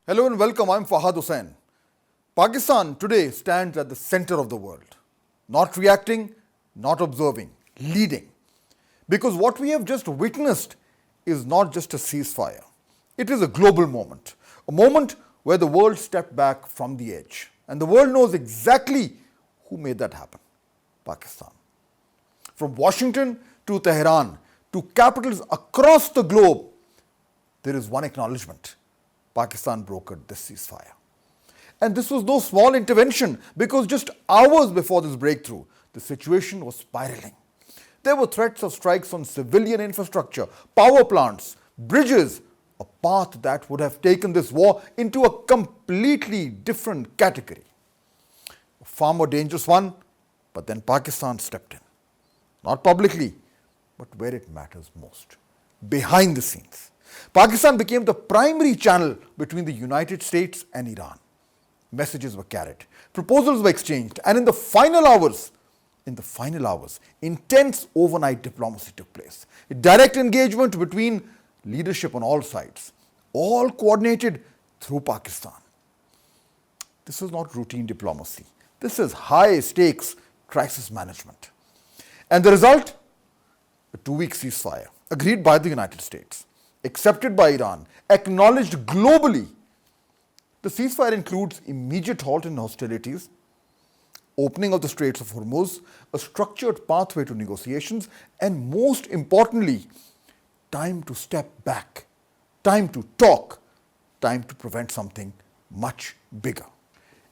Hello and welcome, I'm Fahd Husain. Pakistan today stands at the center of the world, not reacting, not observing, leading. Because what we have just witnessed is not just a ceasefire. It is a global moment, a moment where the world stepped back from the edge. And the world knows exactly who made that happen, Pakistan. From Washington to Tehran to capitals across the globe, there is one acknowledgement. Pakistan brokered this ceasefire. And this was no small intervention because just hours before this breakthrough, the situation was spiraling. There were threats of strikes on civilian infrastructure, power plants, bridges, a path that would have taken this war into a completely different category. A far more dangerous one, but then Pakistan stepped in. Not publicly, but where it matters most, behind the scenes. Pakistan became the primary channel between the United States and Iran. Messages were carried, proposals were exchanged, and in the final hours, intense overnight diplomacy took place. A direct engagement between leadership on all sides, all coordinated through Pakistan. This is not routine diplomacy. This is high-stakes crisis management. And the result? A 2-week ceasefire, agreed by the United States, accepted by Iran, acknowledged globally. The ceasefire includes immediate halt in hostilities, opening of the Straits of Hormuz, a structured pathway to negotiations, and most importantly, time to step back, time to talk, time to prevent something much bigger.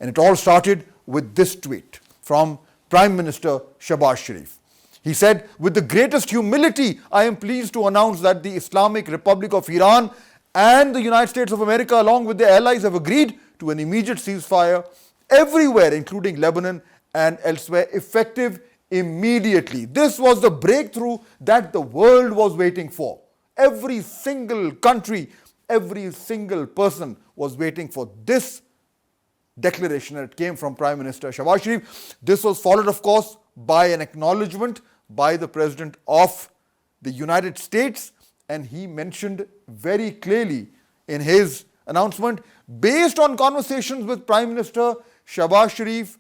And it all started with this tweet from Prime Minister Shehbaz Sharif. He said, "With the greatest humility, I am pleased to announce that the Islamic Republic of Iran and the United States of America, along with their allies, have agreed to an immediate ceasefire everywhere, including Lebanon and elsewhere, effective immediately." This was the breakthrough that the world was waiting for. Every single country, every single person was waiting for this declaration, and it came from Prime Minister Shehbaz Sharif. This was followed, of course, by an acknowledgement by the President of the United States, and he mentioned very clearly in his announcement, based on conversations with Prime Minister Shehbaz Sharif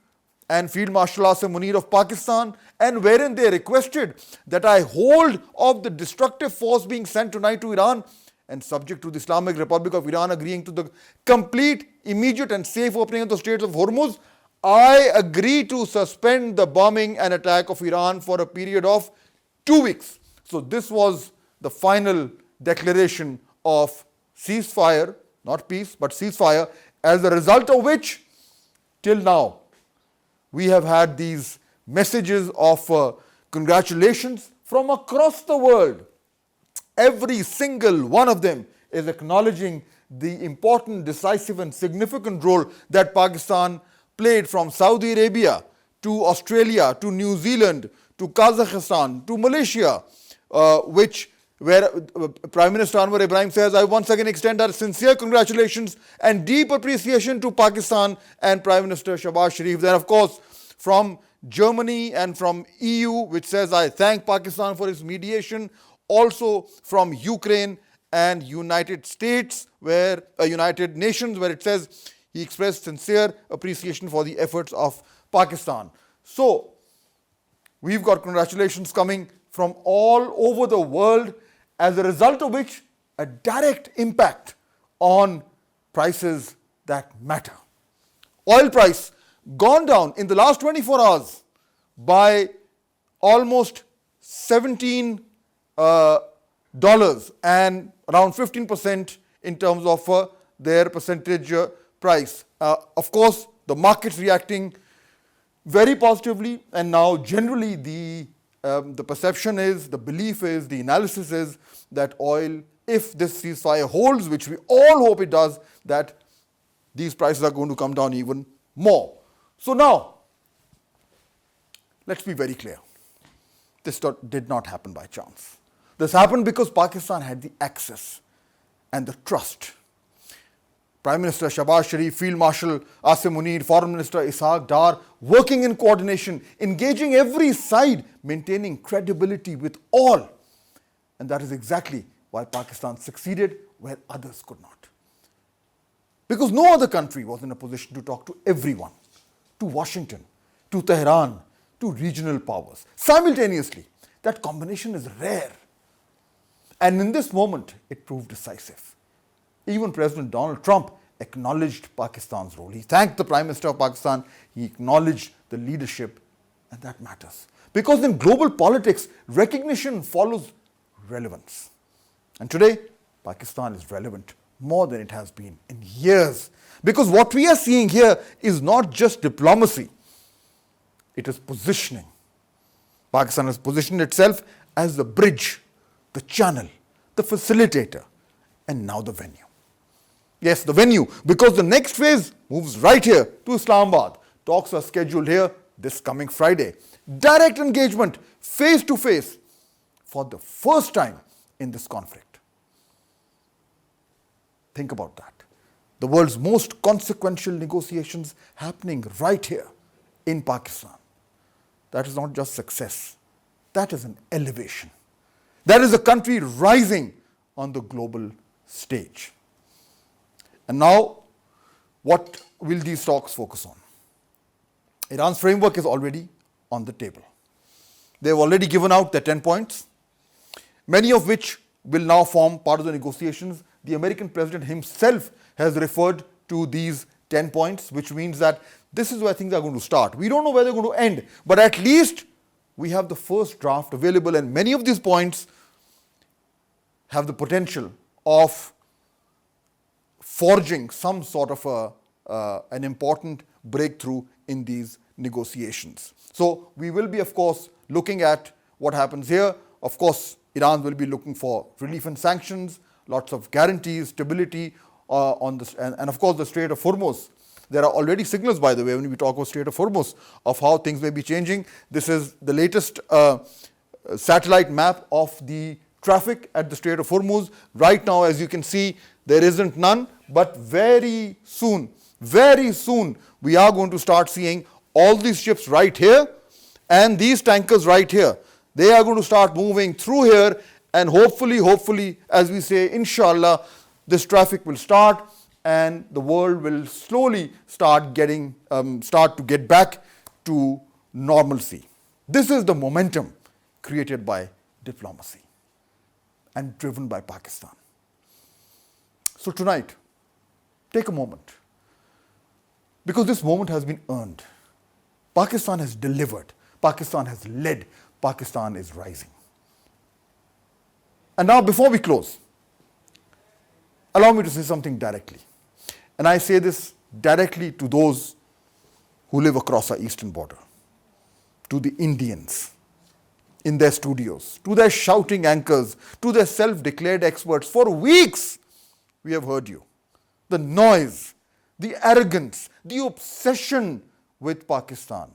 and Field Marshal Asim Munir of Pakistan, and wherein they requested that I hold of the destructive force being sent tonight to Iran, and subject to the Islamic Republic of Iran agreeing to the complete, immediate and safe opening of the Straits of Hormuz, I agree to suspend the bombing and attack of Iran for a period of 2 weeks. So this was the final declaration of ceasefire, not peace, but ceasefire, as a result of which, till now, we have had these messages of congratulations from across the world. Every single one of them is acknowledging the important, decisive and significant role that Pakistan played, from Saudi Arabia to Australia to New Zealand to Kazakhstan to Malaysia, where Prime Minister Anwar Ibrahim says, "I once again extend our sincere congratulations and deep appreciation to Pakistan and Prime Minister Shehbaz Sharif." Then, of course, from Germany and from EU, which says, "I thank Pakistan for its mediation." Also from Ukraine and United States, United Nations, where it says he expressed sincere appreciation for the efforts of Pakistan. So we've got congratulations coming from all over the world, as a result of which a direct impact on prices that matter. Oil price gone down in the last 24 hours by almost $17 and around 15% in terms of their percentage price. Of course, the market's reacting very positively, and now generally the perception is, the belief is, the analysis is that oil, if this ceasefire holds, which we all hope it does, that these prices are going to come down even more. So now, let's be very clear. This did not happen by chance. This happened because Pakistan had the access and the trust. Prime Minister Shehbaz Sharif, Field Marshal Asim Munir, Foreign Minister Ishaq Dar, working in coordination, engaging every side, maintaining credibility with all. And that is exactly why Pakistan succeeded where others could not. Because no other country was in a position to talk to everyone, to Washington, to Tehran, to regional powers simultaneously. That combination is rare. And in this moment, it proved decisive. Even President Donald Trump acknowledged Pakistan's role. He thanked the Prime Minister of Pakistan. He acknowledged the leadership, and that matters. Because in global politics, recognition follows relevance. And today, Pakistan is relevant more than it has been in years. Because what we are seeing here is not just diplomacy, it is positioning. Pakistan has positioned itself as the bridge, the channel, the facilitator, and now the venue. Yes, the venue, because the next phase moves right here to Islamabad. Talks are scheduled here this coming Friday. Direct engagement, face to face, for the first time in this conflict. Think about that. The world's most consequential negotiations happening right here in Pakistan. That is not just success. That is an elevation. That is a country rising on the global stage. And now, what will these talks focus on? Iran's framework is already on the table. They have already given out their 10 points, many of which will now form part of the negotiations. The American president himself has referred to these 10 points, which means that this is where things are going to start. We don't know where they're going to end, but at least we have the first draft available, and many of these points have the potential of forging some sort of an important breakthrough in these negotiations. So we will be, of course, looking at what happens here. Of course, Iran will be looking for relief and sanctions, lots of guarantees, stability on this, and of course the Strait of Hormuz. There are already signals, by the way, when we talk about Strait of Hormuz, of how things may be changing. This is the latest satellite map of the traffic at the Strait of Hormuz. Right now, as you can see, there isn't none, but very soon, we are going to start seeing all these ships right here and these tankers right here. They are going to start moving through here, and hopefully, as we say, inshallah, this traffic will start and the world will slowly start to get back to normalcy. This is the momentum created by diplomacy and driven by Pakistan. So tonight, take a moment, because this moment has been earned. Pakistan has delivered. Pakistan has led. Pakistan is rising. And now, before we close, allow me to say something directly. And I say this directly to those who live across our eastern border, to the Indians in their studios, to their shouting anchors, to their self-declared experts. For weeks, we have heard you. The noise, the arrogance, the obsession with Pakistan.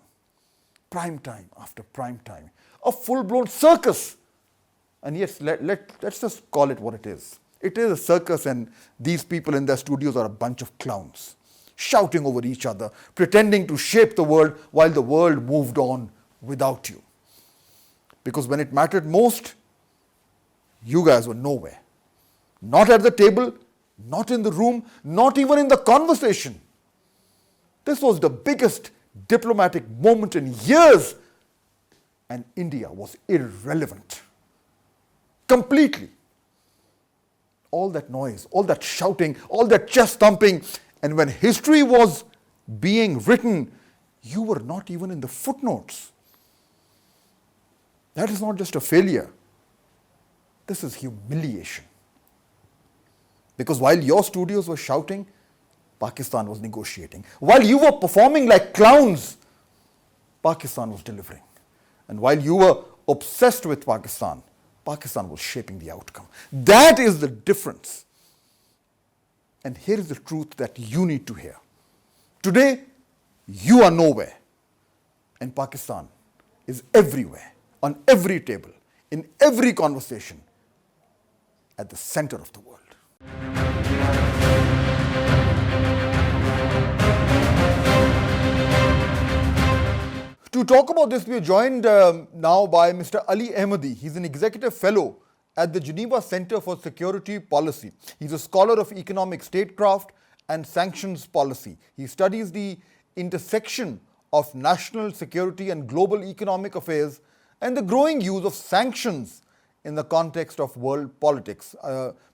Prime time after prime time. A full-blown circus. And yes, let's just call it what it is. It is a circus, and these people in their studios are a bunch of clowns, shouting over each other, pretending to shape the world while the world moved on without you. Because when it mattered most, you guys were nowhere. Not at the table, not in the room, not even in the conversation. This was the biggest diplomatic moment in years, and India was irrelevant. Completely. All that noise, all that shouting, all that chest thumping, and when history was being written, you were not even in the footnotes. That is not just a failure. This is humiliation. Because while your studios were shouting, Pakistan was negotiating. While you were performing like clowns, Pakistan was delivering. And while you were obsessed with Pakistan, Pakistan was shaping the outcome. That is the difference. And here is the truth that you need to hear. Today, you are nowhere, and Pakistan is everywhere, on every table, in every conversation, at the center of the world. To talk about this, we are joined now by Mr. Ali Ahmadi. He's an executive fellow at the Geneva Center for Security Policy. He's a scholar of economic statecraft and sanctions policy. He studies the intersection of national security and global economic affairs and the growing use of sanctions in the context of world politics.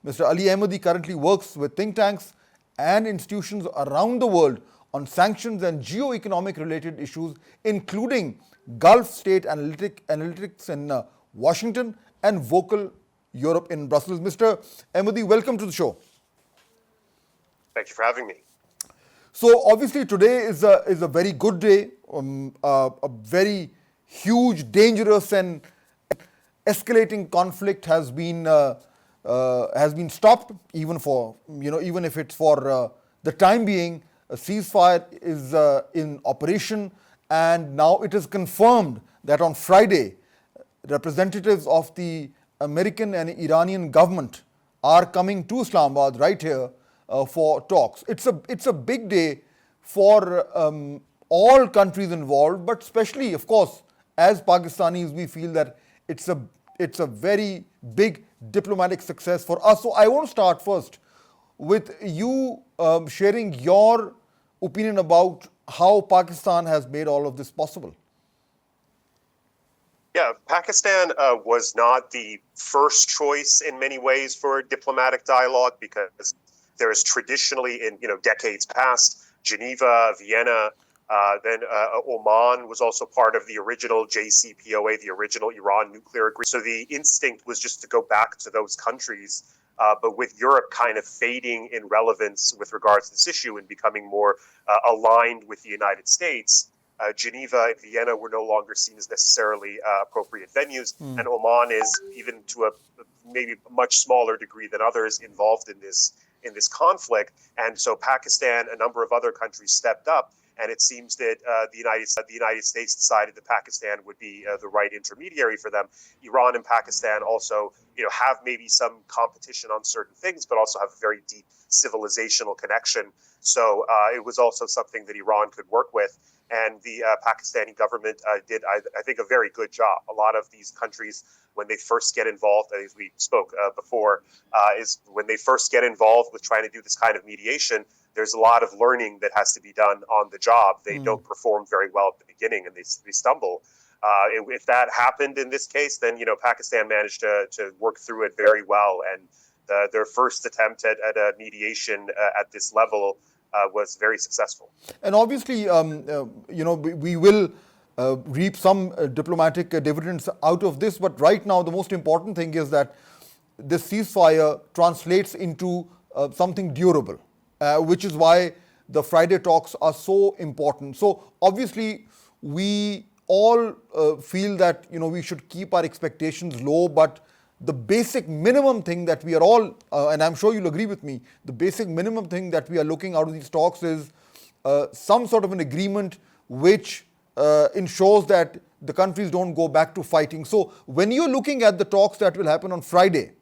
Mr. Ali Ahmadi currently works with think tanks and institutions around the world on sanctions and geo-economic related issues, including Gulf state analytics in Washington and Vocal Europe in Brussels. Mr. Ahmadi, welcome to the show. Thank you for having me. So obviously today is a very good day, a very huge, dangerous and escalating conflict has been stopped, even if it's for the time being. A ceasefire is in operation, and now it is confirmed that on Friday, representatives of the American and Iranian government are coming to Islamabad right here for talks. It's a big day for all countries involved, but especially, of course, as Pakistanis, we feel that it's a very big diplomatic success for us. So I want to start first with you sharing your opinion about how Pakistan has made all of this possible. Yeah, Pakistan was not the first choice in many ways for diplomatic dialogue, because there is traditionally, in decades past, Geneva, Vienna, then Oman was also part of the original JCPOA, the original Iran nuclear agreement. So the instinct was just to go back to those countries, but with Europe kind of fading in relevance with regards to this issue and becoming more aligned with the United States, Geneva and Vienna were no longer seen as necessarily appropriate venues, and Oman is, even to a maybe much smaller degree than others, involved in this conflict. And so Pakistan, a number of other countries stepped up, and it seems that the United States decided that Pakistan would be the right intermediary for them. Iran and Pakistan also, have maybe some competition on certain things, but also have a very deep civilizational connection. So it was also something that Iran could work with. And the Pakistani government did, I think, a very good job. A lot of these countries, when they first get involved, as we spoke before, is when they first get involved with trying to do this kind of mediation, there's a lot of learning that has to be done on the job. They don't perform very well at the beginning, and they stumble. If that happened in this case, then Pakistan managed to work through it very well, and their first attempt at a mediation at this level was very successful. And obviously, we will reap some diplomatic dividends out of this. But right now, the most important thing is that this ceasefire translates into something durable, which is why the Friday talks are so important. So obviously, we all feel that we should keep our expectations low, but the basic minimum thing that we are all, and I'm sure you'll agree with me, the basic minimum thing that we are looking out of these talks is some sort of an agreement which ensures that the countries don't go back to fighting. So when you're looking at the talks that will happen on Friday,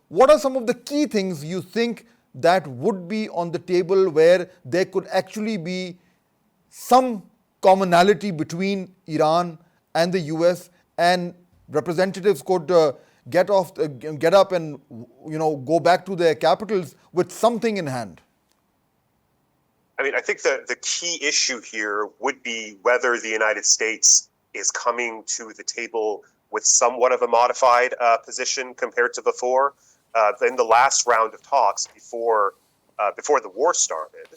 what are some of the key things you think that would be on the table where there could actually be some commonality between Iran and the US, and representatives could get up and go back to their capitals with something in hand? I mean, I think the key issue here would be whether the United States is coming to the table with somewhat of a modified position compared to before. In the last round of talks before the war started,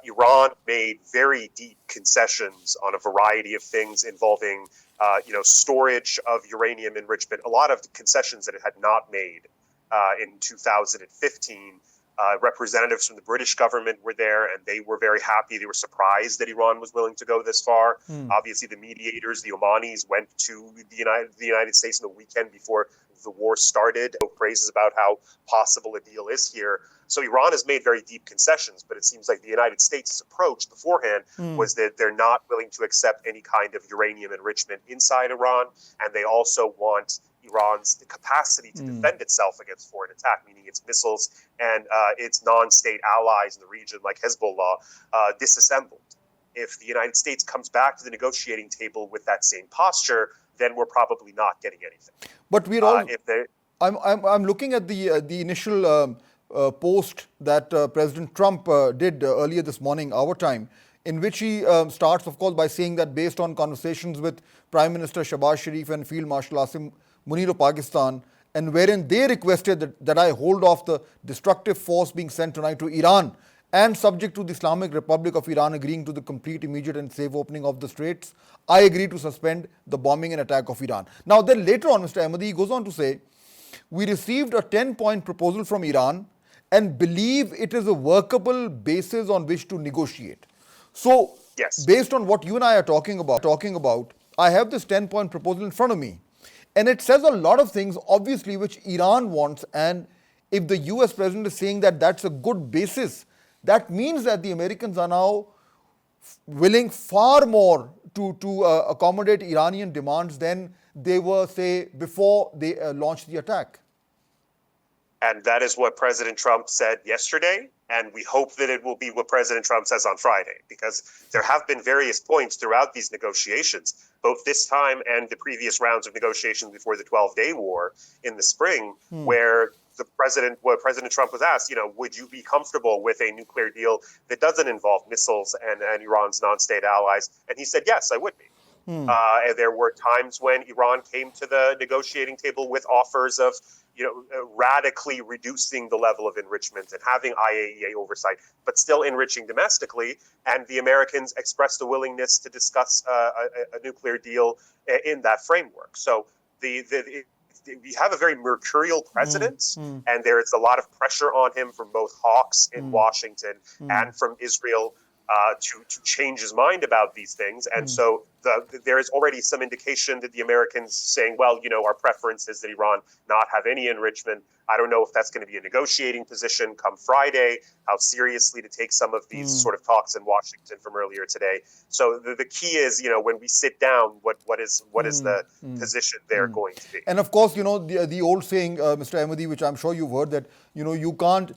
Iran made very deep concessions on a variety of things involving storage of uranium enrichment, a lot of concessions that it had not made in 2015. Representatives from the British government were there, and they were very happy. They were surprised that Iran was willing to go this far. Obviously, the mediators, the Omanis, went to the United States on the weekend before the war started. Praises about how possible a deal is here. So Iran has made very deep concessions, but it seems like the United States' approach beforehand was that they're not willing to accept any kind of uranium enrichment inside Iran, and they also want Iran's capacity to defend itself against foreign attack, meaning its missiles and its non-state allies in the region like Hezbollah, disassembled. If the United States comes back to the negotiating table with that same posture, then we're probably not getting anything. But we're all. I'm looking at the initial post that President Trump did earlier this morning, our time, in which he starts, of course, by saying that based on conversations with Prime Minister Shehbaz Sharif and Field Marshal Asim Munir of Pakistan, and wherein they requested that I hold off the destructive force being sent tonight to Iran, and subject to the Islamic Republic of Iran agreeing to the complete, immediate and safe opening of the straits, I agree to suspend the bombing and attack of Iran. Now then later on, Mr. Ahmadi goes on to say, we received a 10-point proposal from Iran and believe it is a workable basis on which to negotiate. So, Yes. based on what you and I are talking about, I have this 10-point proposal in front of me. And it says a lot of things, obviously, which Iran wants. And if the US president is saying that that's a good basis, that means that the Americans are now willing far more to accommodate Iranian demands than they were, say, before they launched the attack. And that is what President Trump said yesterday. And we hope that it will be what President Trump says on Friday, because there have been various points throughout these negotiations, both this time and the previous rounds of negotiations before the 12-day war in the spring, where President Trump was asked, would you be comfortable with a nuclear deal that doesn't involve missiles and Iran's non-state allies? And he said, yes, I would be. And there were times when Iran came to the negotiating table with offers of, radically reducing the level of enrichment and having IAEA oversight, but still enriching domestically. And the Americans expressed a willingness to discuss a nuclear deal in that framework. So we have a very mercurial president, and there is a lot of pressure on him from both hawks in Washington and from Israel to change his mind about these things. And so there is already some indication that the Americans saying, well, our preference is that Iran not have any enrichment. I don't know if that's going to be a negotiating position come Friday, how seriously to take some of these sort of talks in Washington from earlier today. So the key is, when we sit down, what is the position they're going to be? And of course, the old saying, Mr. Ahmadi, which I'm sure you've heard, that, you can't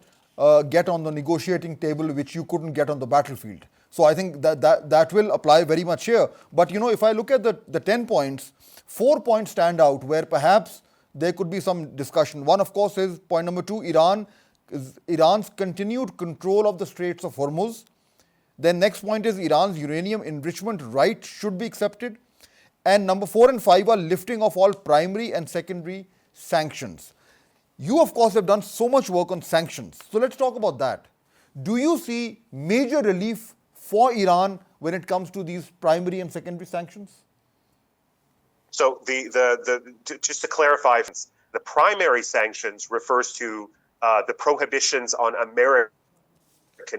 get on the negotiating table which you couldn't get on the battlefield. So I think that will apply very much here. But, if I look at the 10 points, 4 points stand out where perhaps there could be some discussion. One, of course, is point number 2, Iran's continued control of the Straits of Hormuz. Then next point is Iran's uranium enrichment right should be accepted. And number 4 and 5 are lifting of all primary and secondary sanctions. You, of course, have done so much work on sanctions. So let's talk about that. Do you see major relief for Iran when it comes to these primary and secondary sanctions? So just to clarify, the primary sanctions refers to the prohibitions on American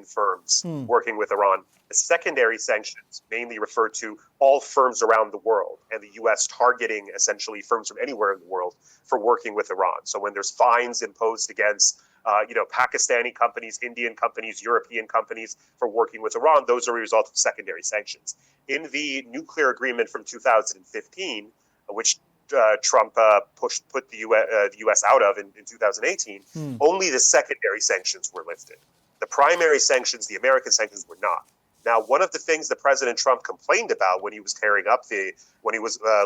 firms working with Iran. The secondary sanctions mainly refer to all firms around the world, and the U.S. targeting essentially firms from anywhere in the world for working with Iran. So when there's fines imposed against Pakistani companies, Indian companies, European companies for working with Iran, those are a result of secondary sanctions. In the nuclear agreement from 2015, which Trump put the U.S. out of in 2018, only the secondary sanctions were lifted. The primary sanctions, the American sanctions, were not. Now, one of the things that President Trump complained about when he was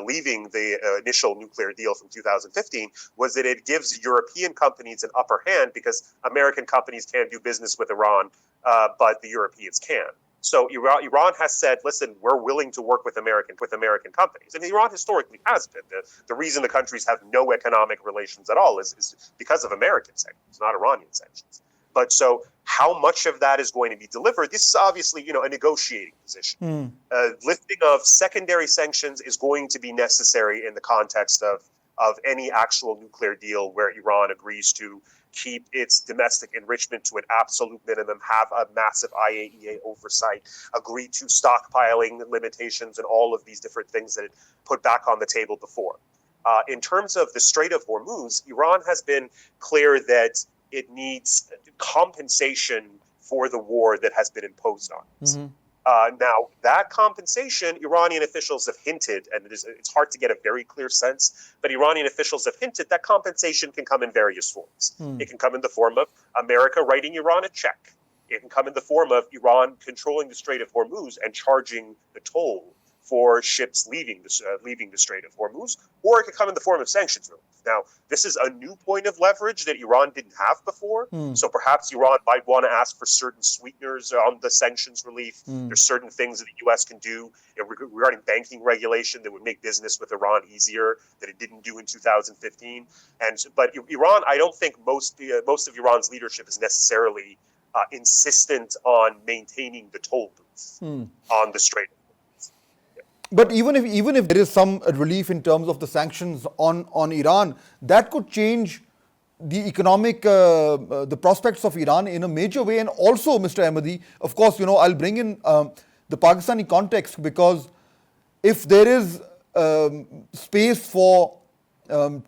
leaving the initial nuclear deal from 2015 was that it gives European companies an upper hand because American companies can't do business with Iran, but the Europeans can. So Iran has said, listen, we're willing to work with American companies. And Iran historically has been. The reason the countries have no economic relations at all is because of American sanctions, not Iranian sanctions. But so how much of that is going to be delivered? This is obviously, a negotiating position. Lifting of secondary sanctions is going to be necessary in the context of any actual nuclear deal where Iran agrees to keep its domestic enrichment to an absolute minimum, have a massive IAEA oversight, agree to stockpiling limitations and all of these different things that it put back on the table before. In terms of the Strait of Hormuz, Iran has been clear that it needs compensation for the war that has been imposed on it. Now, that compensation, Iranian officials have hinted, and it's hard to get a very clear sense, but Iranian officials have hinted that compensation can come in various forms. It can come in the form of America writing Iran a check. It can come in the form of Iran controlling the Strait of Hormuz and charging the toll for ships leaving the Strait of Hormuz, or it could come in the form of sanctions relief. Now, this is a new point of leverage that Iran didn't have before. So perhaps Iran might want to ask for certain sweeteners on the sanctions relief. There's certain things that the U.S. can do regarding banking regulation that would make business with Iran easier that it didn't do in 2015. But Iran, I don't think most of Iran's leadership is necessarily insistent on maintaining the toll booth on the Strait. But even if there is some relief in terms of the sanctions on Iran, that could change the economic the prospects of Iran in a major way. And also, Mr. Ahmadi, of course, I'll bring in the Pakistani context, because if there is space for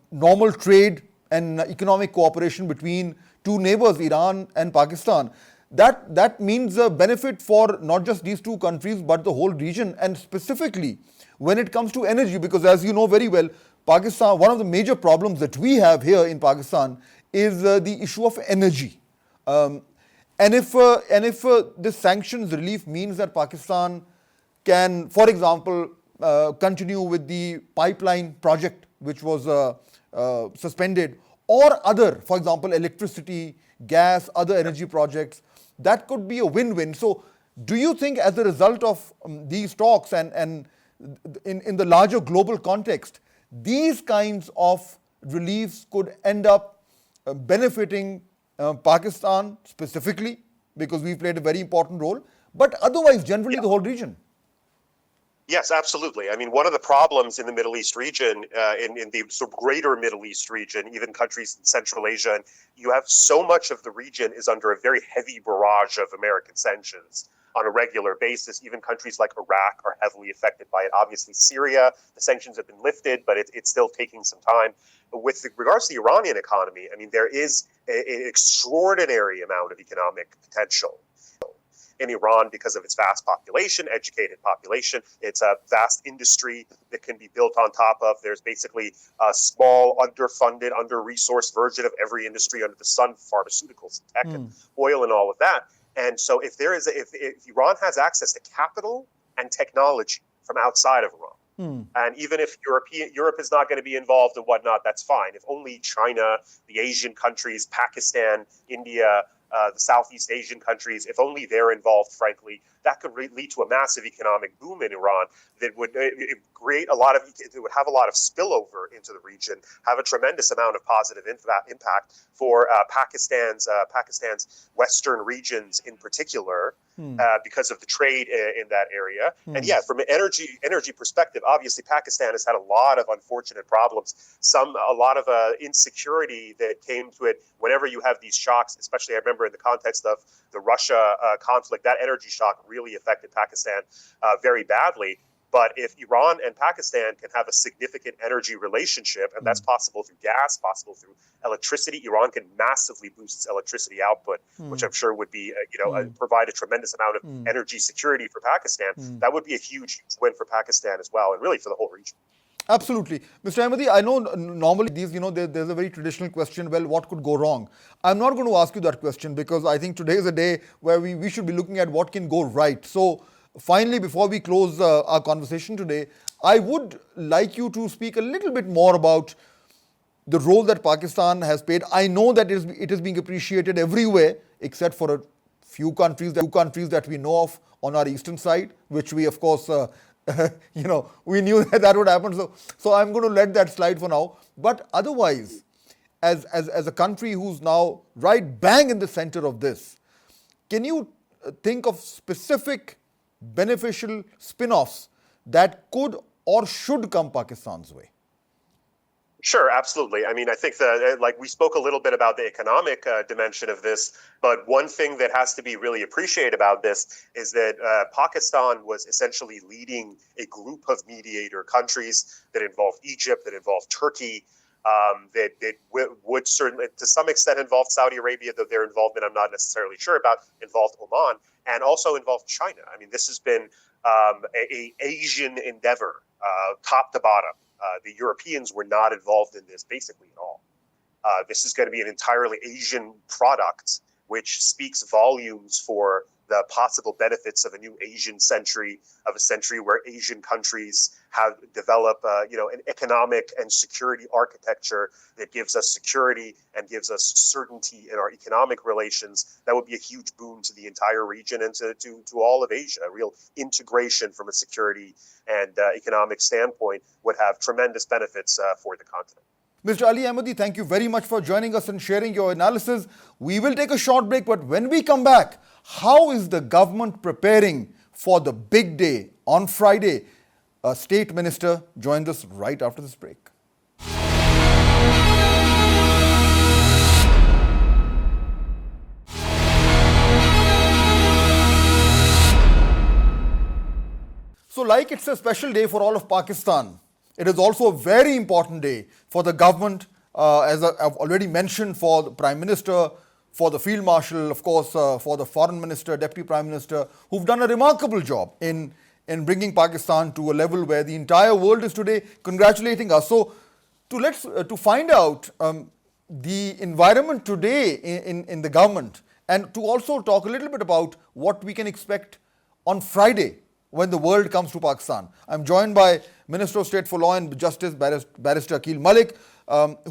normal trade and economic cooperation between two neighbors, Iran and Pakistan, that means a benefit for not just these two countries, but the whole region, and specifically when it comes to energy, because as you know very well, Pakistan, one of the major problems that we have here in Pakistan is the issue of energy. And if this sanctions relief means that Pakistan can, for example, continue with the pipeline project which was suspended, or other, for example, electricity, gas, other energy projects, that could be a win-win. So do you think as a result of these talks and in the larger global context, these kinds of reliefs could end up benefiting Pakistan specifically, because we've played a very important role, but otherwise generally the whole region? Yes, absolutely. I mean, one of the problems in the Middle East region, in the sort of greater Middle East region, even countries in Central Asia, and you have so much of the region is under a very heavy barrage of American sanctions on a regular basis. Even countries like Iraq are heavily affected by it. Obviously, Syria, the sanctions have been lifted, but it's still taking some time. With regards to the Iranian economy, I mean, there is an extraordinary amount of economic potential in Iran because of its vast population, educated population. It's a vast industry that can be built on top of. There's basically a small, underfunded, under-resourced version of every industry under the sun, pharmaceuticals, tech, and oil, and all of that. And so if Iran has access to capital and technology from outside of Iran, and even if Europe is not going to be involved and whatnot, that's fine. If only China, the Asian countries, Pakistan, India, the Southeast Asian countries, if only they're involved, frankly, that could lead to a massive economic boom in Iran that would create it would have a lot of spillover into the region, have a tremendous amount of positive impact for Pakistan's western regions in particular, because of the trade in that area. And yeah, from an energy perspective, obviously Pakistan has had a lot of unfortunate problems, a lot of insecurity that came to it whenever you have these shocks, especially I remember in the context of the Russia conflict. That energy shock really affected Pakistan very badly. But if Iran and Pakistan can have a significant energy relationship, and that's possible through gas, possible through electricity, Iran can massively boost its electricity output, which I'm sure would be, provide a tremendous amount of energy security for Pakistan. That would be a huge win for Pakistan as well, and really for the whole region. Absolutely. Mr. Ahmadi, I know normally there's a very traditional question, well, what could go wrong? I'm not going to ask you that question, because I think today is a day where we should be looking at what can go right. So finally, before we close our conversation today, I would like you to speak a little bit more about the role that Pakistan has played. I know that it is being appreciated everywhere, except for a few countries that we know of on our eastern side, which we, of course, we knew that would happen. So I'm going to let that slide for now. But otherwise, as a country who's now right bang in the center of this, can you think of specific beneficial spin-offs that could or should come Pakistan's way? Sure, absolutely. I mean, I think that we spoke a little bit about the economic dimension of this, but one thing that has to be really appreciated about this is that Pakistan was essentially leading a group of mediator countries that involved Egypt, that involved Turkey, that would certainly, to some extent, involve Saudi Arabia, though their involvement I'm not necessarily sure about, involved Oman, and also involved China. I mean, this has been an Asian endeavor, top to bottom. The Europeans were not involved in this basically at all. This is going to be an entirely Asian product, which speaks volumes for the possible benefits of a new Asian century, of a century where Asian countries have developed, an economic and security architecture that gives us security and gives us certainty in our economic relations. That would be a huge boon to the entire region and to all of Asia. A real integration from a security and economic standpoint would have tremendous benefits for the continent. Mr. Ali Ahmadi, thank you very much for joining us and sharing your analysis. We will take a short break, but when we come back, how is the government preparing for the big day on Friday? A state minister joins us right after this break. So like it's a special day for all of Pakistan, it is also a very important day for the government, as I've already mentioned, for the Prime Minister, for the Field Marshal, of course, for the Foreign Minister, Deputy Prime Minister, who've done a remarkable job in bringing Pakistan to a level where the entire world is today congratulating us. So to find out the environment today in the government, and to also talk a little bit about what we can expect on Friday when the world comes to Pakistan. I'm joined by Minister of State for Law and Justice, Barrister Akil Malik,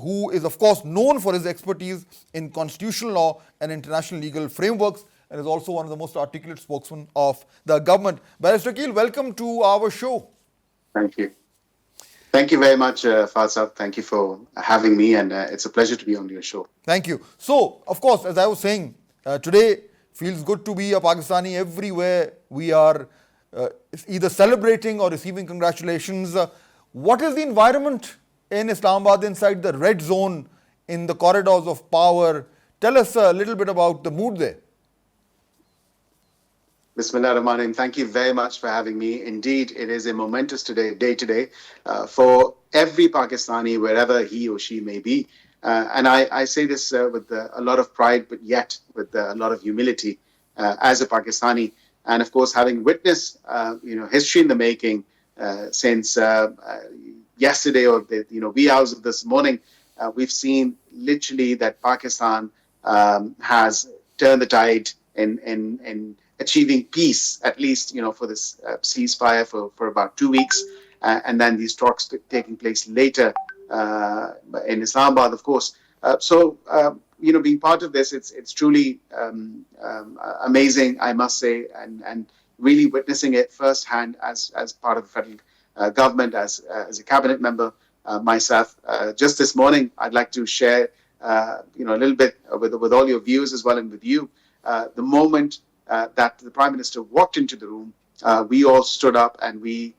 who is of course known for his expertise in constitutional law and international legal frameworks, and is also one of the most articulate spokesmen of the government. Barrister Akil, welcome to our show. Thank you. Thank you very much, Fahd Saab. Thank you for having me, and it's a pleasure to be on your show. Thank you. So, of course, as I was saying, today feels good to be a Pakistani. Everywhere we are either celebrating or receiving congratulations. What is the environment in Islamabad inside the red zone in the corridors of power? Tell us a little bit about the mood there. Bismillah ar-Rahman ar-Rahim. Thank you very much for having me. Indeed, it is a momentous day today for every Pakistani, wherever he or she may be. And I say this with a lot of pride, but yet with a lot of humility as a Pakistani. And of course, having witnessed, history in the making since yesterday or the wee hours of this morning, we've seen literally that Pakistan has turned the tide in achieving peace, at least for this ceasefire for about 2 weeks, and then these talks taking place later in Islamabad, of course. Being part of this, it's truly amazing, I must say, and really witnessing it firsthand as part of the federal government, as a cabinet member myself. Just this morning, I'd like to share, a little bit with all your viewers as well, and with you. The moment that the Prime Minister walked into the room, we all stood up and we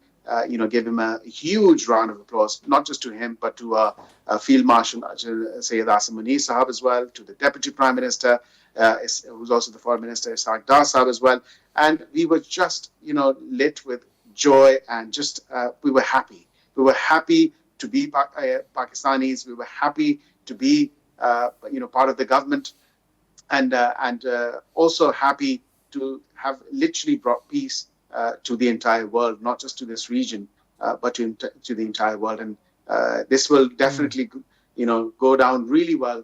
gave him a huge round of applause, not just to him, but to Field Marshal Sayyid Asim Munir Sahab as well, to the Deputy Prime Minister, who's also the Foreign Minister, Sahab as well. And we were just, lit with joy and just, we were happy. We were happy to be Pakistanis. We were happy to be, part of the government, and also happy to have literally brought peace to the entire world, not just to this region, but to the entire world. And this will definitely, go down really well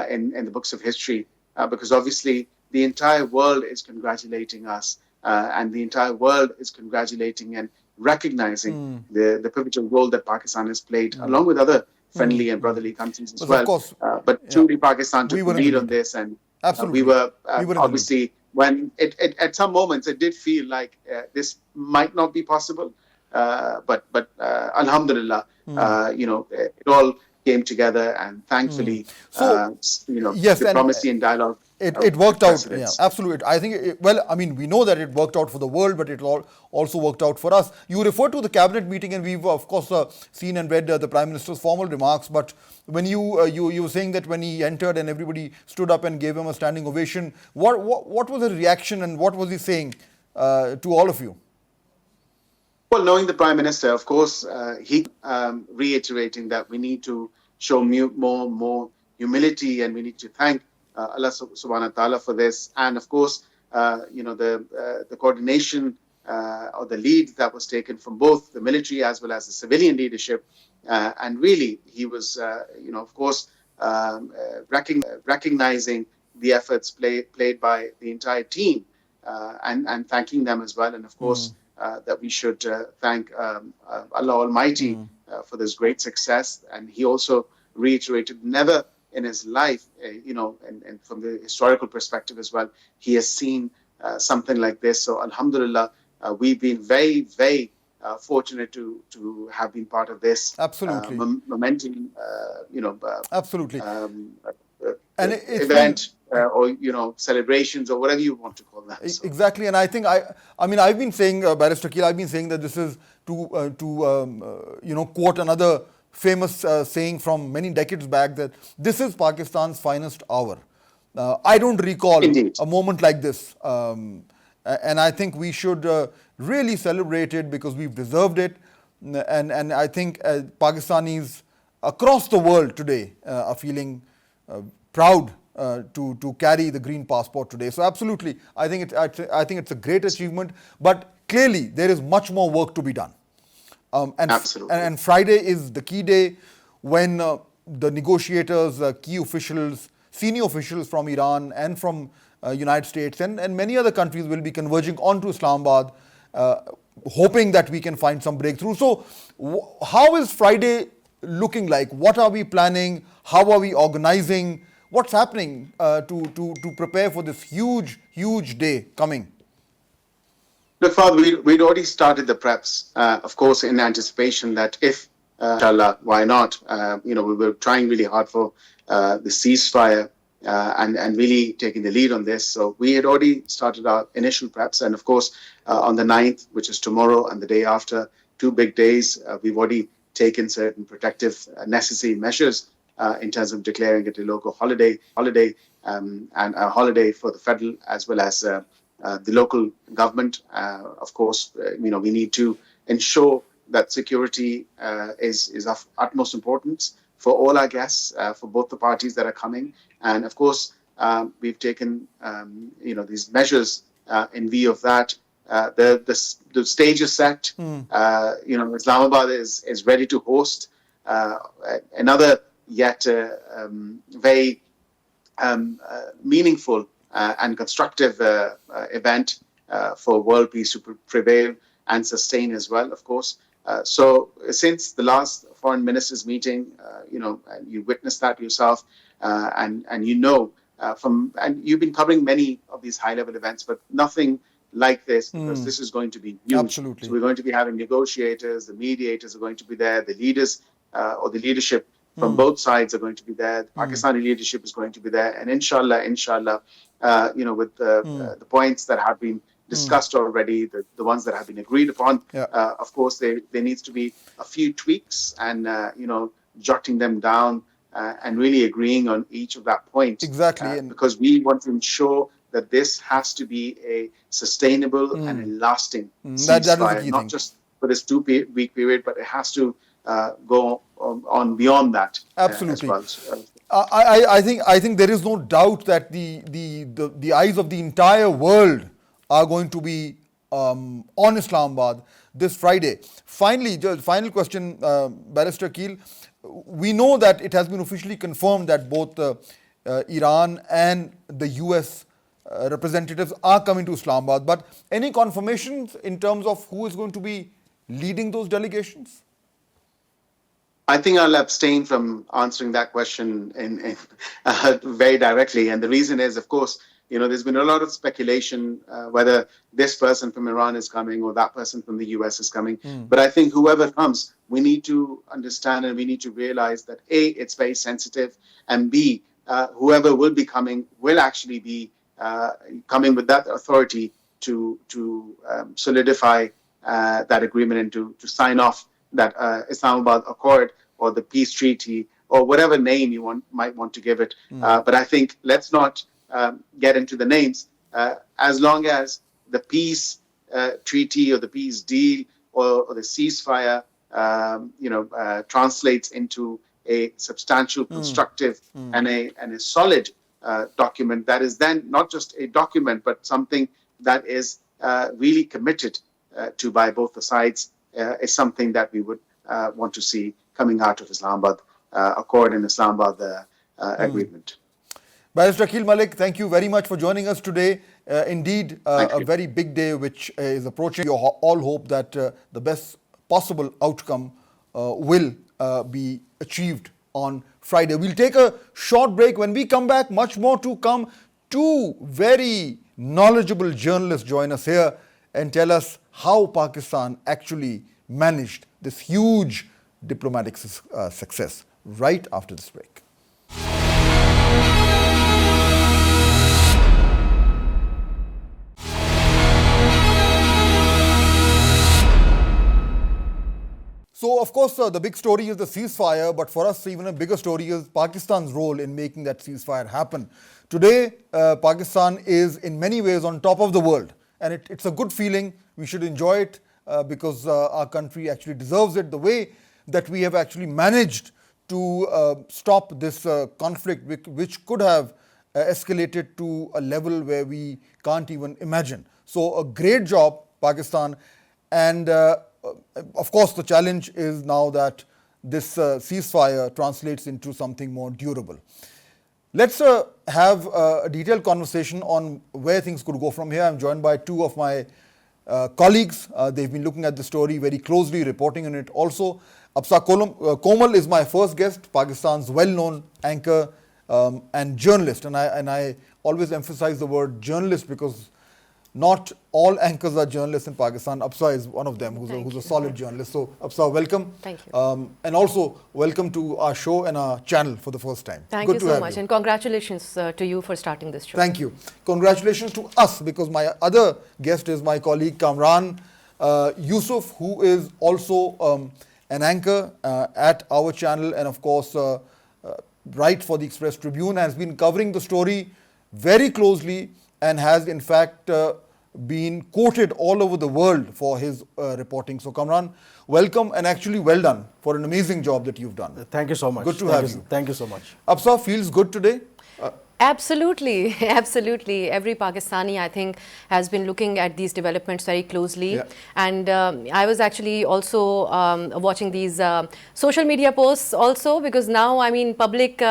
in the books of history, because obviously the entire world is congratulating us, and the entire world is congratulating and recognizing the pivotal role that Pakistan has played, along with other friendly and brotherly countries as well. Of course, but truly, Pakistan took the lead on this, and we were obviously, when it at some moments it did feel like this might not be possible, but Alhamdulillah, it all came together, and thankfully, yes, diplomacy and dialogue. It worked out. Yeah, absolutely. I think, we know that it worked out for the world, but it also worked out for us. You referred to the cabinet meeting, and we've, of course, seen and read the Prime Minister's formal remarks. But when you were saying that when he entered and everybody stood up and gave him a standing ovation, what was the reaction, and what was he saying to all of you? Well, knowing the Prime Minister, of course, he reiterating that we need to show more humility, and we need to thank Allah subhanahu wa ta'ala for this. And of course, the coordination or the lead that was taken from both the military as well as the civilian leadership. And really, he was, of course, recognizing the efforts played by the entire team and thanking them as well. And of course, that we should thank Allah Almighty for this great success. And he also reiterated never in his life, and from the historical perspective as well, he has seen something like this. So Alhamdulillah, we've been very, very fortunate to have been part of this Absolutely. momentum, Absolutely. and event or celebrations or whatever you want to call that. So. Exactly, and I think I've been saying, Barrister Keel, I've been saying that this is to quote another famous saying from many decades back, that this is Pakistan's finest hour. I don't recall Indeed. a moment like this, and I think we should really celebrate it because we've deserved it, and I think Pakistanis across the world today are feeling proud to carry the green passport today. So absolutely, I think it's a great achievement, but clearly there is much more work to be done. Absolutely. And Friday is the key day when the negotiators, key officials, senior officials from Iran and from United States and many other countries will be converging onto Islamabad, hoping that we can find some breakthrough. So how is Friday looking like? What are we planning? How are we organizing? What's happening to prepare for this huge, huge day coming? Look, Fahd, we'd already started the preps, of course, in anticipation that if, inshallah, why not? We were trying really hard for the ceasefire and really taking the lead on this. So we had already started our initial preps. And of course, on the 9th, which is tomorrow, and the day after, 2 big days, we've already taken certain protective necessary measures in terms of declaring it a local holiday, and a holiday for the federal as well as the local government. Of course, we need to ensure that security is of utmost importance for all our guests, for both the parties that are coming. And of course, we've taken these measures in view of that. The stage is set. Islamabad is ready to host another yet very meaningful and constructive event for world peace to prevail and sustain as well, of course. So since the last foreign ministers meeting, and you witnessed that yourself, and you've been covering many of these high-level events, but nothing like this, because this is going to be huge. Absolutely. So we're going to be having negotiators, the mediators are going to be there, the leaders or the leadership from both sides are going to be there. The Pakistani leadership is going to be there, and inshallah, with the points that have been discussed already, the ones that have been agreed upon, of course, there needs to be a few tweaks and jotting them down and really agreeing on each of that point. Exactly, because we want to ensure that this has to be a sustainable and a lasting ceasefire, not just for this 2-week period, but it has to go on beyond that. Absolutely. As well. I think there is no doubt that the eyes of the entire world are going to be on Islamabad this Friday. Finally, final question, Barrister Keel. We know that it has been officially confirmed that both Iran and the US representatives are coming to Islamabad, but any confirmations in terms of who is going to be leading those delegations? I think I'll abstain from answering that question in very directly. And the reason is, of course, there's been a lot of speculation whether this person from Iran is coming or that person from the US is coming. But I think whoever comes, we need to understand and we need to realize that A, it's very sensitive, and B, whoever will be coming will actually be coming with that authority to solidify that agreement and to sign off that Islamabad Accord or the peace treaty or whatever name you might want to give it. But I think let's not get into the names as long as the peace treaty or the peace deal or the ceasefire translates into a substantial, constructive and a solid document that is then not just a document but something that is really committed to by both the sides, is something that we would want to see coming out of Islamabad Accord and Islamabad agreement. Barrister Akil Malik, thank you very much for joining us today. indeed Thank a you. very big day which is approaching. We all hope that the best possible outcome will be achieved on Friday. We'll take a short break. When we come back, much more to come. Two very knowledgeable journalists join us here and tell us how Pakistan actually managed this huge diplomatic success right after this break. So, of course, the big story is the ceasefire, but for us, even a bigger story is Pakistan's role in making that ceasefire happen. Today, Pakistan is in many ways on top of the world, and it's a good feeling. We should enjoy it because our country actually deserves it. The way that we have actually managed to stop this conflict, which could have escalated to a level where we can't even imagine. So, a great job, Pakistan, and of course, the challenge is now that this ceasefire translates into something more durable. Let's have a detailed conversation on where things could go from here. I'm joined by two of my colleagues. They've been looking at the story very closely, reporting on it also. Komal is my first guest, Pakistan's well-known anchor and journalist. And I always emphasize the word journalist because not all anchors are journalists in Pakistan. Apsa is one of them, who's a solid journalist. So, Apsa, welcome. Thank you. And also, welcome to our show and our channel for the first time. Thank you so much. And congratulations to you for starting this show. Thank you. Congratulations to us, because my other guest is my colleague Kamran Yusuf, who is also an anchor at our channel and, of course, write for the Express Tribune, has been covering the story very closely and has, in fact, been quoted all over the world for his reporting. So, Kamran, welcome and actually well done for an amazing job that you've done. Thank you so much. Good to have you. Thank you so much. Apsa, feels good today? Absolutely, absolutely. Every Pakistani, I think, has been looking at these developments very closely. Yeah. And I was actually also watching these social media posts also, because now, I mean, public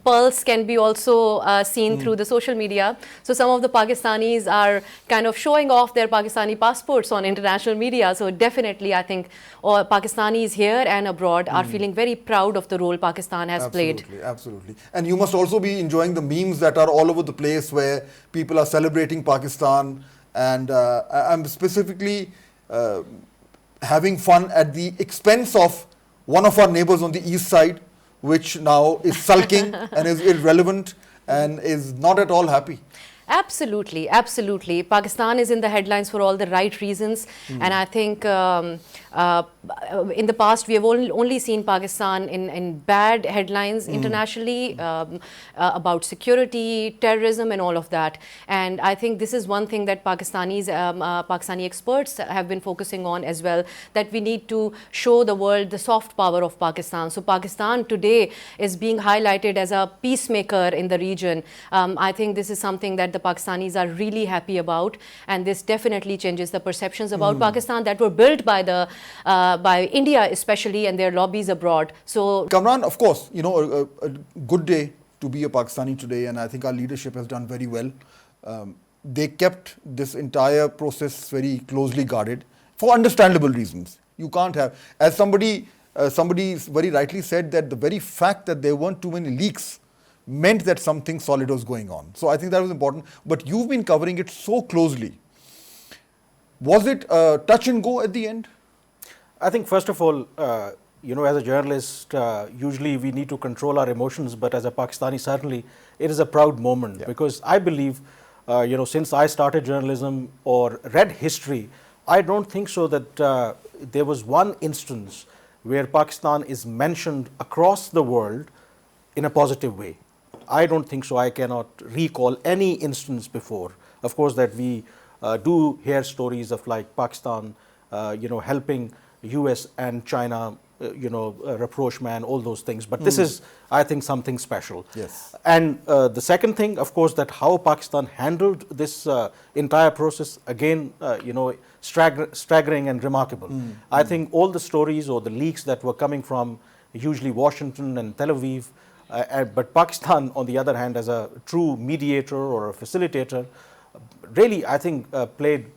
pulse can be also seen through the social media. So some of the Pakistanis are kind of showing off their Pakistani passports on international media. So definitely, I think all Pakistanis here and abroad are feeling very proud of the role Pakistan has played. Absolutely. And you must also be enjoying the memes that are all over the place where people are celebrating Pakistan, and I'm specifically having fun at the expense of one of our neighbors on the east side, which now is sulking and is irrelevant and is not at all happy. Absolutely, absolutely. Pakistan is in the headlines for all the right reasons. And I think in the past, we have only seen Pakistan in bad headlines internationally about security, terrorism and all of that. And I think this is one thing that Pakistani experts have been focusing on as well, that we need to show the world the soft power of Pakistan. So Pakistan today is being highlighted as a peacemaker in the region. I think this is something that the Pakistanis are really happy about, and this definitely changes the perceptions about Pakistan that were built by India especially and their lobbies abroad. So, Kamran, of course, you know, a good day to be a Pakistani today, and I think our leadership has done very well. They kept this entire process very closely guarded for understandable reasons. You can't have, as somebody very rightly said, that the very fact that there weren't too many leaks meant that something solid was going on. So I think that was important. But you've been covering it so closely. Was it touch and go at the end? I think first of all, you know, as a journalist, usually we need to control our emotions, but as a Pakistani, certainly it is a proud moment because I believe, you know, since I started journalism or read history, I don't think so that there was one instance where Pakistan is mentioned across the world in a positive way. I don't think so. I cannot recall any instance before. Of course, that we do hear stories of like Pakistan, you know, helping US and China, you know, rapprochement, all those things. But this is, I think, something special. Yes. And the second thing, of course, that how Pakistan handled this entire process, again, you know, staggering and remarkable. I think all the stories or the leaks that were coming from usually Washington and Tel Aviv, but Pakistan, on the other hand, as a true mediator or a facilitator, really, I think, played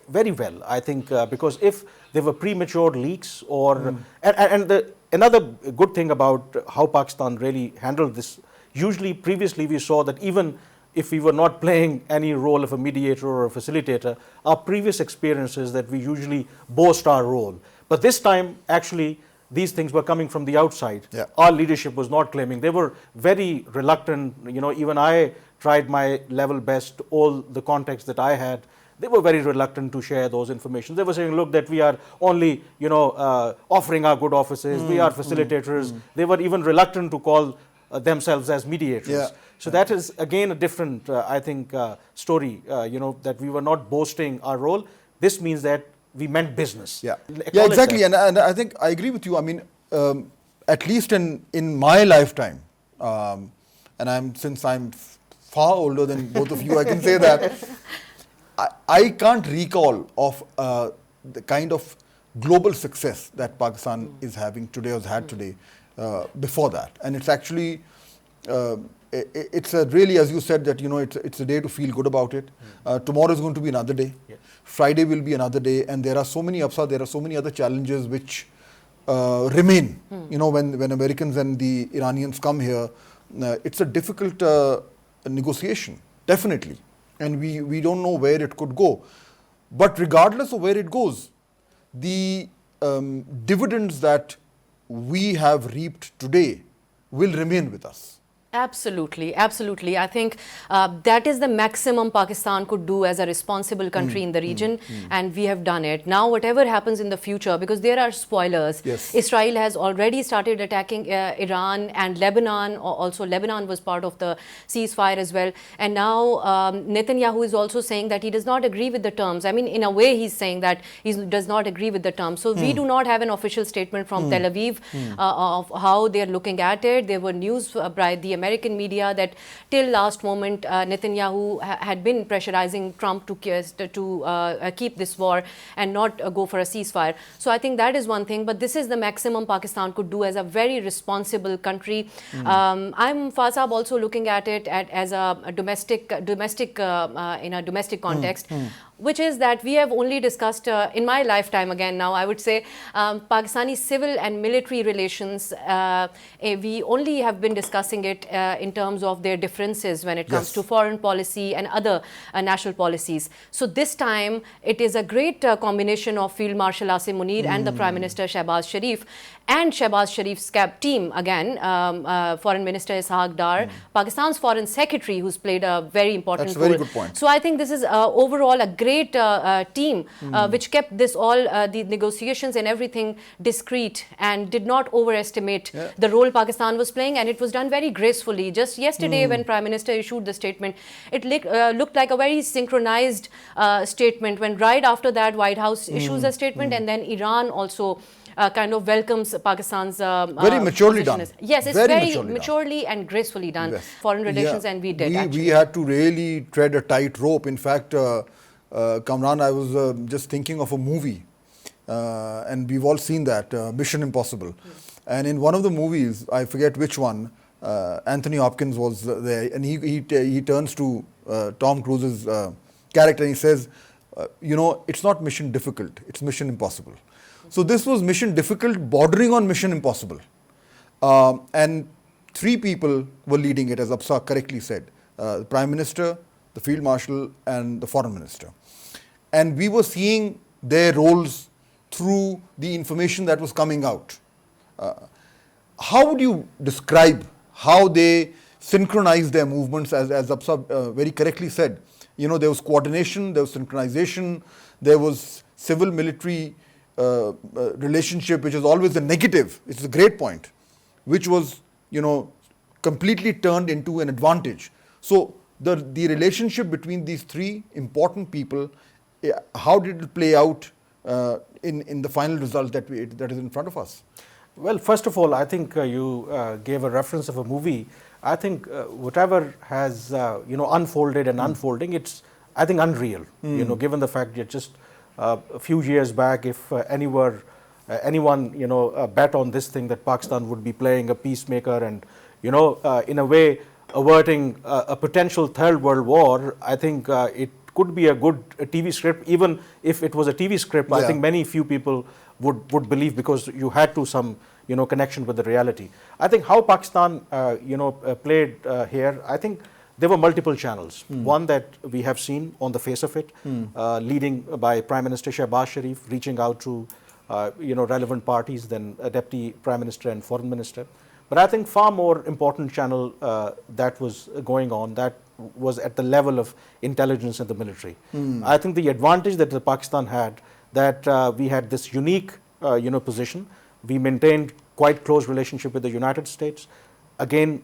very well. I think because if there were premature leaks or another good thing about how Pakistan really handled this, usually previously we saw that even if we were not playing any role of a mediator or a facilitator, our previous experiences that we usually boast our role. But this time, actually, these things were coming from the outside. Yeah. Our leadership was not claiming. They were very reluctant. Even I tried my level best, all the contacts that I had, they were very reluctant to share those information. They were saying, look, that we are only, offering our good offices, we are facilitators. They were even reluctant to call themselves as mediators. Yeah. So that is again a different, I think, story, that we were not boasting our role. This means that we meant business. Yeah, Acknowledge exactly. that. And I think I agree with you. I mean, at least in my lifetime, and since I'm far older than both of you, I can say that I can't recall of the kind of global success that Pakistan is having today or has had today before that. And it's actually, it's really, as you said, that it's a day to feel good about it. Tomorrow is going to be another day. Yeah. Friday will be another day, and there are so many upsides, there are so many other challenges which remain. When Americans and the Iranians come here, it's a difficult negotiation, definitely. And we don't know where it could go. But regardless of where it goes, the dividends that we have reaped today will remain with us. Absolutely, absolutely. I think that is the maximum Pakistan could do as a responsible country in the region, and we have done it. Now, whatever happens in the future, because there are spoilers, Yes. Israel has already started attacking Iran and Lebanon. Also, Lebanon was part of the ceasefire as well. And now Netanyahu is also saying that he does not agree with the terms. I mean, in a way, he's saying that he does not agree with the terms. So we do not have an official statement from Tel Aviv of how they're looking at it. There were news by the American media that till last moment Netanyahu had been pressurizing Trump to keep this war and not go for a ceasefire. So I think that is one thing, but this is the maximum Pakistan could do as a very responsible country. I'm Fahd also looking at it as a domestic in a domestic context. Which is that we have only discussed in my lifetime, again now I would say, Pakistani civil and military relations, we only have been discussing it in terms of their differences when it comes Yes. to foreign policy and other national policies. So this time it is a great combination of Field Marshal Asim Munir and the Prime Minister Shehbaz Sharif, and Shehbaz Sharif's team again, Foreign Minister Ishaq Dar, Pakistan's Foreign Secretary, who's played a very important That's a role. very good point. So I think this is overall a great team which kept this all the negotiations and everything discreet and did not overestimate the role Pakistan was playing, and it was done very gracefully. Just yesterday when Prime Minister issued the statement, it looked like a very synchronized statement when right after that White House issues a statement and then Iran also kind of welcomes Pakistan's Very maturely position. done. Yes, it's very maturely and gracefully done. Yes. Foreign relations, and we did actually. We had to really tread a tight rope. In fact, Kamran, I was just thinking of a movie, and we've all seen that, Mission Impossible. And in one of the movies, I forget which one, Anthony Hopkins was there, and he turns to Tom Cruise's character and he says, it's not mission difficult, it's mission impossible. So this was mission difficult, bordering on mission impossible. And three people were leading it, as Absa correctly said, the Prime Minister, the Field Marshal and the Foreign Minister. And we were seeing their roles through the information that was coming out. How would you describe how they synchronized their movements, as Absa very correctly said? There was coordination, there was synchronization, there was civil-military relationship, which is always a negative. It's a great point, which was, completely turned into an advantage. So the relationship between these three important people, how did it play out in the final result that is in front of us? Well, first of all, I think you gave a reference of a movie. I think whatever has unfolded and unfolding, it's, I think, unreal. Given the fact that just a few years back, if anyone bet on this thing that Pakistan would be playing a peacemaker and in a way averting a potential third world war, I think it could be a good TV script. Even if it was a TV script, I think few people would believe, because you had to some connection with the reality. I think how Pakistan played here, I think there were multiple channels. One that we have seen on the face of it, leading by Prime Minister Shehbaz Sharif, reaching out to relevant parties, then a Deputy Prime Minister and Foreign Minister. But I think far more important channel that was going on, that was at the level of intelligence and the military. I think the advantage that Pakistan had, that we had this unique position. We maintained quite close relationship with the United States. Again,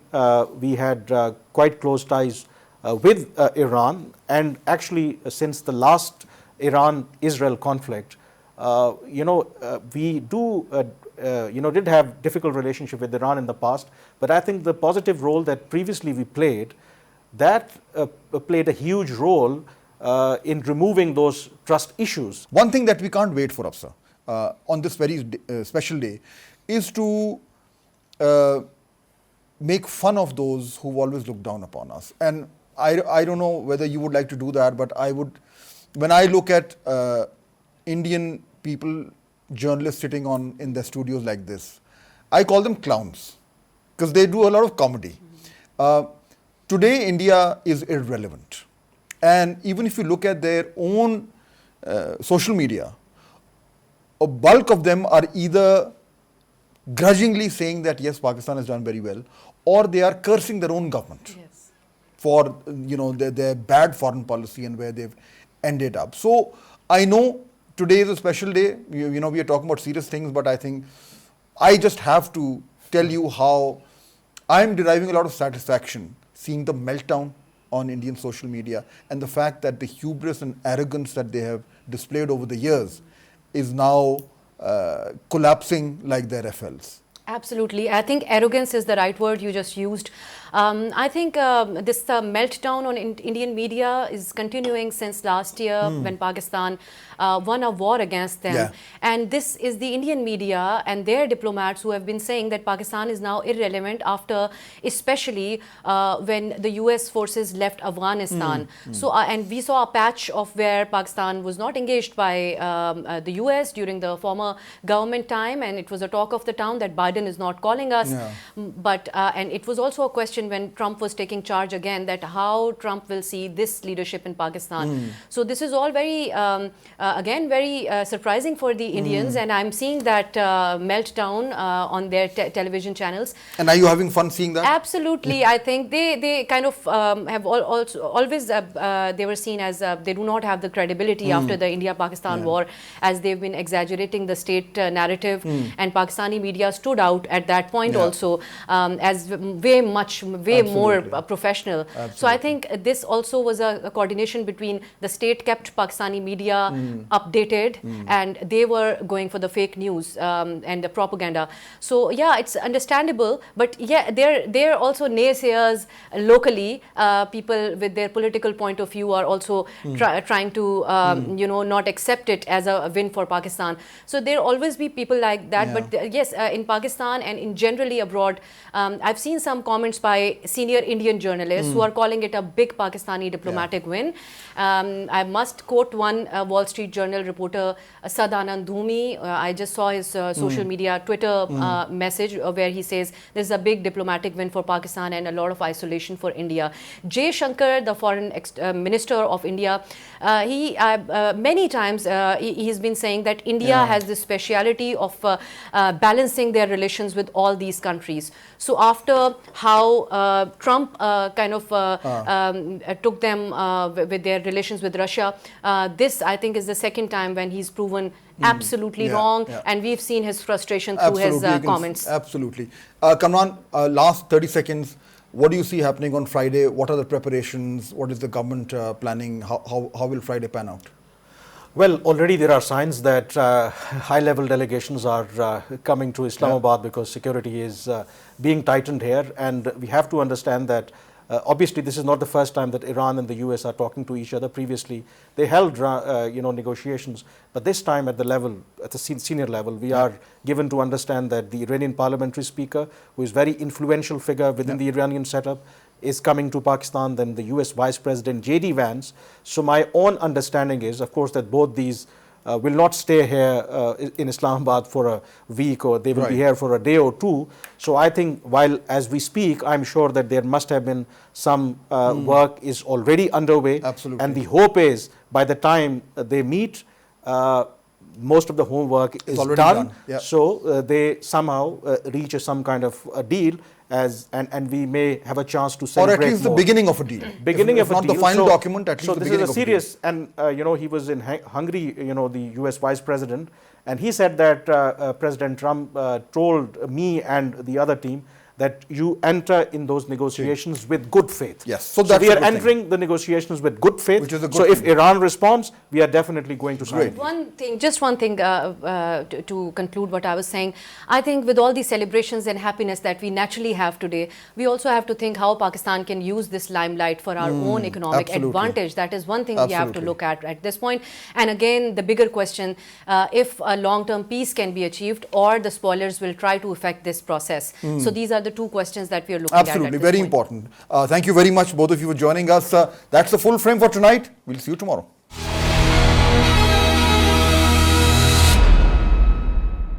we had quite close ties with Iran, and actually since the last Iran-Israel conflict, we did have difficult relationship with Iran in the past, but I think the positive role that previously we played, that played a huge role in removing those trust issues. One thing that we can't wait for, Afsar, on this very special day, is to make fun of those who always look down upon us. And I don't know whether you would like to do that, but I would, when I look at Indian people, journalists sitting in their studios like this, I call them clowns, because they do a lot of comedy. Today, India is irrelevant. And even if you look at their own social media, a bulk of them are either grudgingly saying that yes, Pakistan has done very well, or they are cursing their own government for their bad foreign policy and where they've ended up. So I know today is a special day. We are talking about serious things, but I think I just have to tell you how I'm deriving a lot of satisfaction seeing the meltdown on Indian social media, and the fact that the hubris and arrogance that they have displayed over the years is now collapsing like their FLs. Absolutely. I think arrogance is the right word you just used. I think this meltdown on Indian media is continuing since last year when Pakistan won a war against them. And this is the Indian media and their diplomats who have been saying that Pakistan is now irrelevant after, especially when the US forces left Afghanistan. So, and we saw a patch of where Pakistan was not engaged by the US during the former government time, and it was a talk of the town that Biden is not calling us. But, and it was also a question when Trump was taking charge again, that how Trump will see this leadership in Pakistan. So this is all very, again, very surprising for the Indians, and I'm seeing that meltdown on their television channels. And are you having fun seeing that? Absolutely. I think they kind of have always, they were seen as, they do not have the credibility after the India-Pakistan war, as they've been exaggerating the state narrative, and Pakistani media stood out at that point also as way more professional. So I think this also was a coordination between the state-kept Pakistani media updated, and they were going for the fake news and the propaganda. So yeah, it's understandable, but yeah, they're also naysayers locally. People with their political point of view are also trying to not accept it as a win for Pakistan. So there'll always be people like that. But yes, in Pakistan and in generally abroad, I've seen some comments by senior Indian journalists who are calling it a big Pakistani diplomatic win. I must quote one Wall Street Journal reporter, Sadanand Dhumi. I just saw his social media Twitter message where he says this is a big diplomatic win for Pakistan and a lot of isolation for India. Jay Shankar, the foreign minister of India, he many times he's been saying that India has this speciality of balancing their relations with all these countries. So after how Trump kind of took them with their relations with Russia, this I think is the second time when he's proven absolutely wrong, and we've seen his frustration through his comments. Absolutely. Kamran, last 30 seconds, what do you see happening on Friday? What are the preparations? What is the government planning? How will Friday pan out? Well, already there are signs that high-level delegations are coming to Islamabad because security is being tightened here, and we have to understand that obviously this is not the first time that Iran and the US are talking to each other. Previously, they held negotiations, but this time at the senior level, we are given to understand that the Iranian parliamentary speaker, who is very influential figure within the Iranian setup, is coming to Pakistan, then the US Vice President J.D. Vance. So my own understanding is, of course, that both these will not stay here in Islamabad for a week, or they will be here for a day or two. So I think while as we speak, I'm sure that there must have been some work is already underway. Absolutely. And the hope is by the time they meet, most of the homework is already done. Yeah. So they somehow reach some kind of a deal, and we may have a chance to Or celebrate at least more. the beginning of a deal. Beginning if of a not deal. the final So- document, at least so the this beginning is a of a serious, and he was in Hungary, the US Vice President, and he said that President Trump told me and the other team that you enter in those negotiations with good faith. Yes, so that's we a are good thing. entering the negotiations with good faith. Which is a good so if thing. Iran responds, we are definitely going to sign. Great. Just one thing to conclude what I was saying. I think with all the celebrations and happiness that we naturally have today, we also have to think how Pakistan can use this limelight for our own economic absolutely. advantage. That is one thing we have to Absolutely. look at this point. And again, the bigger question, if a long-term peace can be achieved, or the spoilers will try to affect this process. So these are the two questions that we are looking Absolutely, at this very point. important. Thank you very much, both of you, for joining us. That's the full frame for tonight. We'll see you tomorrow.